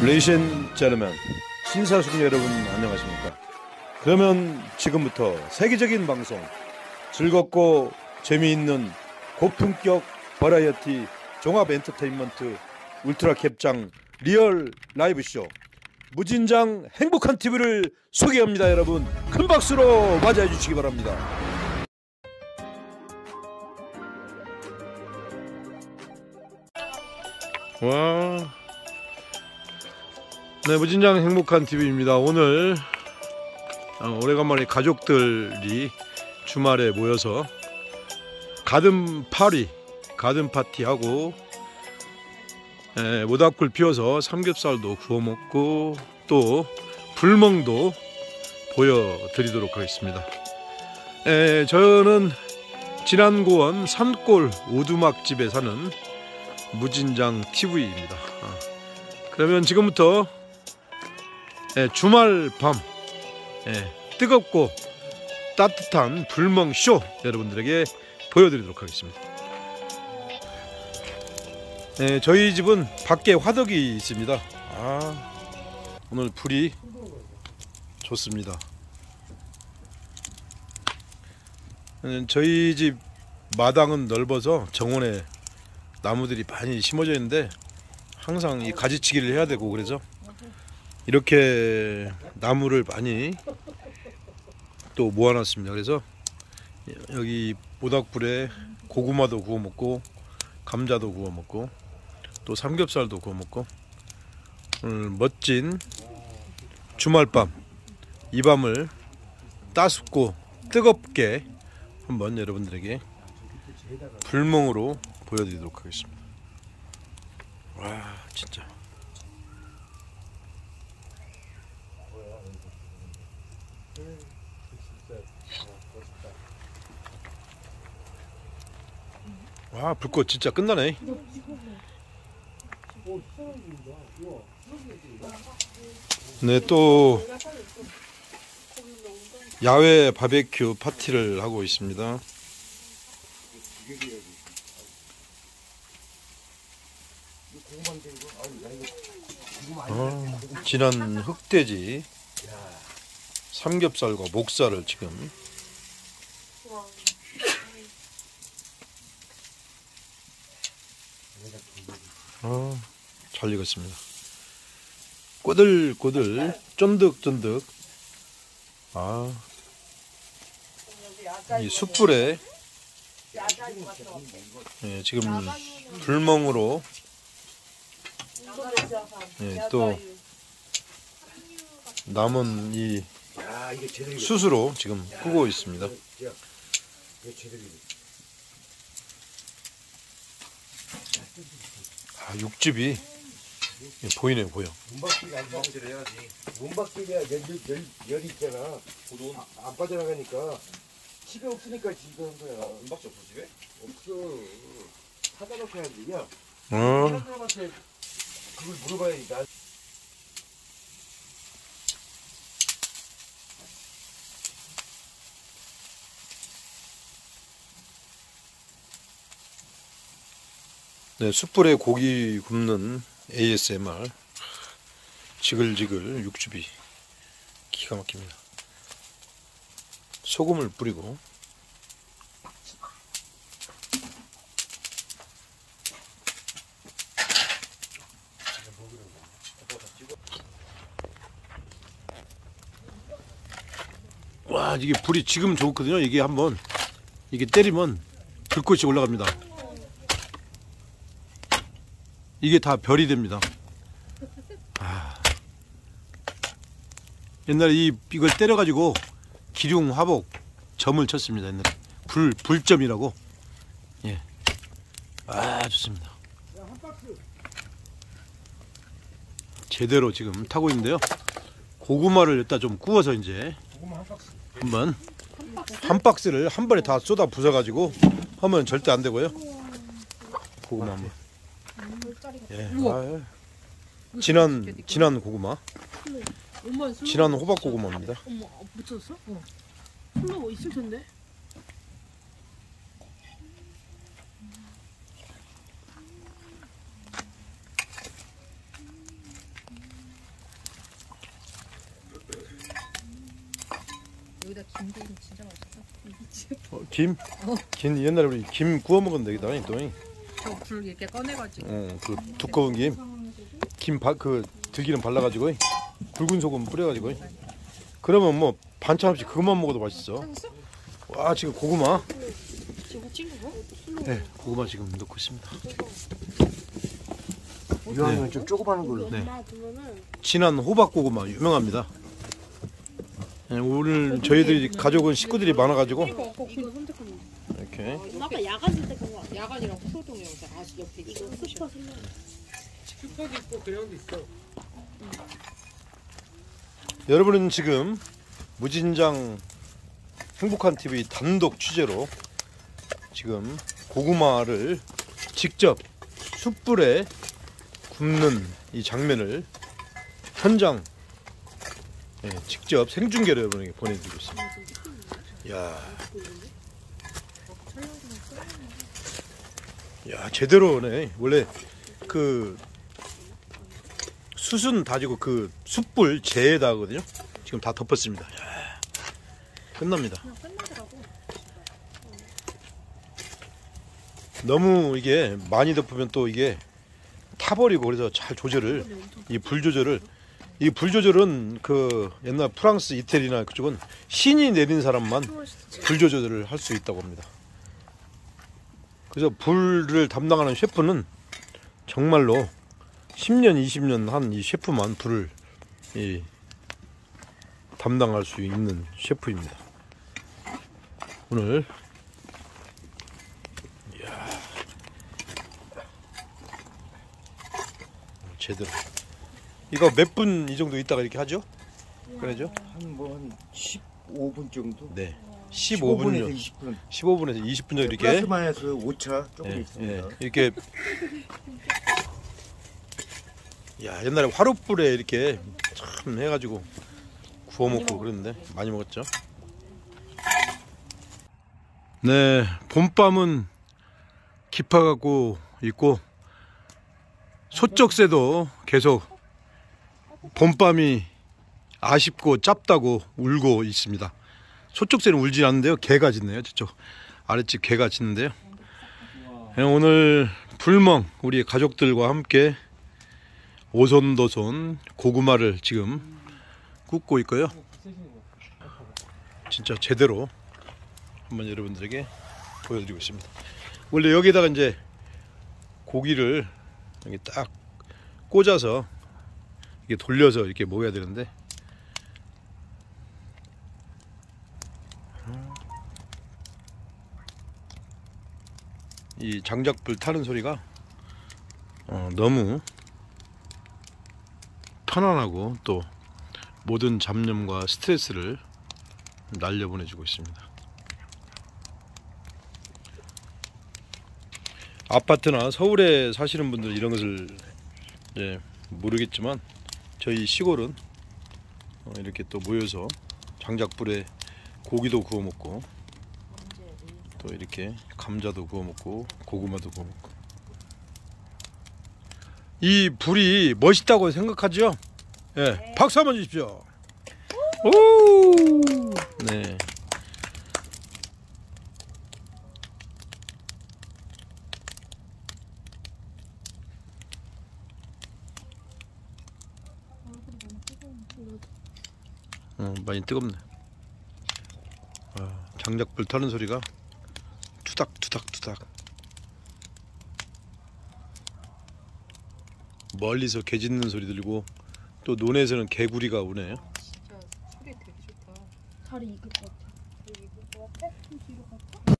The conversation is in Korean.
Ladies and gentlemen, 신사숙녀 여러분 안녕하십니까? 그러면 지금부터 세계적인 방송, 즐겁고 재미있는 고품격 버라이어티 종합 엔터테인먼트 울트라 캡장 리얼 라이브 쇼 무진장 행복한 TV를 소개합니다. 여러분 큰 박수로 맞이해 주시기 바랍니다. 와, 네, 무진장 행복한 TV입니다. 오늘 오래간만에 가족들이 주말에 모여서 가든 파티하고 모닥불 피워서 삼겹살도 구워 먹고 또 불멍도 보여드리도록 하겠습니다. 저는 진안고원 산골 오두막집에 사는 무진장 TV입니다. 그러면 지금부터 주말 밤 뜨겁고 따뜻한 불멍쇼 여러분들에게 보여드리도록 하겠습니다. 저희 집은 밖에 화덕이 있습니다. 오늘 불이 좋습니다. 저희 집 마당은 넓어서 정원에 나무들이 많이 심어져 있는데 항상 이 가지치기를 해야 되고 그래서 이렇게 나무를 많이 또 모아놨습니다. 그래서 여기 모닥불에 고구마도 구워 먹고 감자도 구워 먹고 또 삼겹살도 구워 먹고 오늘 멋진 주말밤 이 밤을 따숩고 뜨겁게 한번 여러분들에게 불멍으로 보여드리도록 하겠습니다. 와, 진짜 와, 불꽃 진짜 끝나네. 네, 또 야외 바베큐 파티를 하고 있습니다. 진한 흑돼지 삼겹살과 목살을 지금 잘 익었습니다. 꼬들꼬들 쫀득쫀득. 이 숯불에 지금 불멍으로 또 남은 이 숯으로 지금 끄고 있습니다. 육즙이 보이네, 보여. 문박기를 해야지. 문박기가 열이 있잖아. 안 빠져나가니까 집에 없으니까 집에 한 거야. 문박기 없어 집에? 없어. 사다 놓고 해야지. 야, 사람들한테 그걸 물어봐야지. 네, 숯불에 고기 굽는 ASMR. 지글지글 육즙이 기가 막힙니다. 소금을 뿌리고 와, 이게 불이 지금 좋거든요. 이게 한번 이게 때리면 불꽃이 올라갑니다. 이게 다 별이 됩니다. 옛날에 이걸 때려가지고 기륭, 화복, 점을 쳤습니다. 옛날에 불점이라고. 예, 좋습니다. 제대로 지금 타고 있는데요. 고구마를 여기다 좀 구워서 이제 한번 한 박스를 한 번에 다 쏟아 부숴가지고 하면 절대 안 되고요. 고구마 한번. 진한 고구마. 진한 호박 고구마입니다. 붙였어? 술로 있을 텐데. 김국은 진짜 맛있어. 김? 김 옛날에 우리 김 구워 먹은 데기다 또. 저불 이렇게 꺼내가지고. 그 두꺼운 그 들기름 발라가지고 굵은 소금 뿌려가지고. 그러면 뭐 반찬 없이 그것만 먹어도 맛있어. 와 지금 고구마. 지금 찍는 거? 네, 고구마 지금 넣고 있습니다. 이왕이면 좀 조그마한 걸로. 네. 엄마 보면은 진한 호박 고구마 유명합니다. 네, 오늘 저희들이 가족은 식구들이 많아가지고 이거 선택하면 돼. 이렇게 엄마 아까 야간 선택한 거 아니야? 야간이랑 소동이 영상 아직 옆에 이거 쓰고 싶어서 했나? 슈퍼도 있고 그냥 도 있어. 여러분은 지금 무진장 행복한 TV 단독 취재로 지금 고구마를 직접 숯불에 굽는 이 장면을 현장 직접 생중계로 여러분에게 보내드리고 있습니다. 야 제대로네. 원래 그 숯은 다지고 그 숯불 재에다 하거든요. 지금 다 덮었습니다. 야, 끝납니다. 너무 이게 많이 덮으면 또 이게 타버리고 그래서 잘 조절을 이 불 조절은 그 옛날 프랑스 이태리나 그쪽은 신이 내린 사람만 불 조절을 할 수 있다고 합니다. 그래서 불을 담당하는 셰프는 정말로 10년 20년 한 이 셰프만 불을 담당할 수 있는 셰프입니다. 오늘 제대로 이거 몇 분 이 정도 있다가 이렇게 하죠? 그러죠? 한 15분 정도. 네. 15분에서 15분요. 20분. 15분에서 20분 정도 이렇게 플러스 마이너스 오차 조금 예, 있습니다. 이렇게 야 옛날에 화롯불에 이렇게 참 해가지고 구워 먹고 그랬는데 많이 먹었죠. 네, 봄밤은 깊어가고 있고 소쩍새도 계속 봄밤이 아쉽고 짭다고 울고 있습니다. 소쩍새는 울지 않는데요, 개가 짖네요. 저쪽 아랫집 개가 짖는데요. 오늘 불멍 우리 가족들과 함께 오손도손 고구마를 지금 굽고 있고요. 진짜 제대로 한번 여러분들에게 보여드리고 있습니다. 원래 여기다가 이제 고기를 이렇게 딱 꽂아서 이게 돌려서 이렇게 먹어야 되는데 이 장작불 타는 소리가 너무 편안하고 또 모든 잡념과 스트레스를 날려보내주고 있습니다. 아파트나 서울에 사시는 분들 이런 것을 모르겠지만 저희 시골은 이렇게 또 모여서 장작불에 고기도 구워 먹고 또 이렇게 감자도 구워 먹고 고구마도 구워 먹고 이 불이 멋있다고 생각하죠? 네. 박수 한번 주십시오. 오! 네. 많이 뜨겁네. 장작불 타는 소리가 투닥투닥투닥. 멀리서 개 짖는 소리 들리고 또 논에서는 개구리가 오네요. 진짜 소리 되게 좋다. 다리 익을 것 같아. 다리 익을 것 같아? 좀 뒤로 갈까?